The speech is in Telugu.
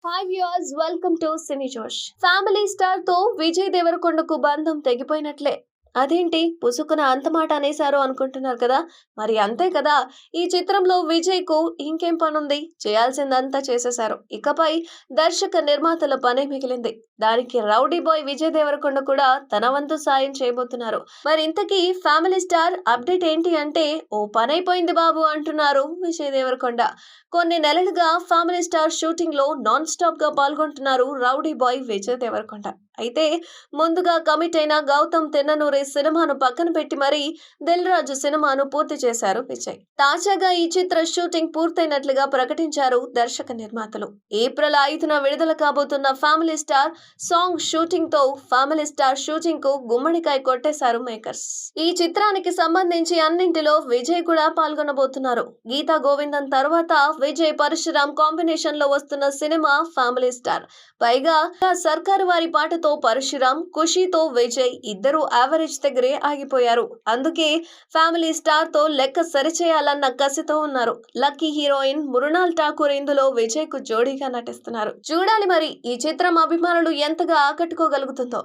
Hi viewers, welcome to cine Josh. Family star తో విజయ్ దేవరకొండకు బంధం తెగిపోయినట్లే. అదేంటి పుసుకున అంత మాట అనేశారు అనుకుంటున్నారు కదా. మరి అంతే కదా. ఈ చిత్రంలో విజయ్ కు ఇంకేం పనుంది, చేయాల్సిందంతా చేసేశారు. ఇకపై దర్శక నిర్మాతల పనే మిగిలింది. దానికి రౌడీ బాయ్ విజయ్ దేవరకొండ కూడా తన వంతు సాయం చేయబోతున్నారు. మరి ఇంతకీ ఫ్యామిలీ స్టార్ అప్డేట్ ఏంటి అంటే, ఓ పనైపోయింది బాబు అంటున్నారు విజయ్ దేవరకొండ. కొన్ని నెలలుగా ఫ్యామిలీ స్టార్ షూటింగ్ లో నాన్ స్టాప్ గా పాల్గొంటున్నారు రౌడీ బాయ్ విజయ్ దేవరకొండ. అయితే ముందుగా కమిట్ అయిన గౌతమ్ తిన్ననూరి సినిమాను పక్కన పెట్టి మరీ దిల్ రాజు సినిమాను పూర్తి చేశారు విజయ్. తాజాగా ఈ చిత్ర షూటింగ్ పూర్తయినట్లుగా ప్రకటించారు దర్శక నిర్మాతలు. ఏప్రిల్ 5న విడుదల కాబోతున్న ఫ్యామిలీ స్టార్ సాంగ్ షూటింగ్ తో ఫ్యామిలీ స్టార్ షూటింగ్ కు గుమ్మడికాయ కొట్టేశారు మేకర్స్. ఈ చిత్రానికి సంబంధించి అన్నింటిలో విజయ్ కూడా పాల్గొనబోతున్నారు. గీతా గోవిందం తర్వాత విజయ్ పరశురామ్ కాంబినేషన్ లో వస్తున్న సినిమా ఫ్యామిలీ స్టార్. పైగా సర్కారు వారి పాటతో పరశురామ్, ఖుషీతో విజయ్ ఇద్దరు యావరేజ్ దగ్గరే ఆగిపోయారు. అందుకే ఫ్యామిలీ స్టార్ తో లెక్క సరిచేయాలన్న కసితో ఉన్నారు. లక్కీ హీరోయిన్ మృణాల్ ఠాకూర్ ఇందులో విజయ్ కు జోడీగా నటిస్తున్నారు. చూడాలి మరి ఈ చిత్రం అభిమానులు ఎంతగా ఆకట్టుకోగలుగుతుందో.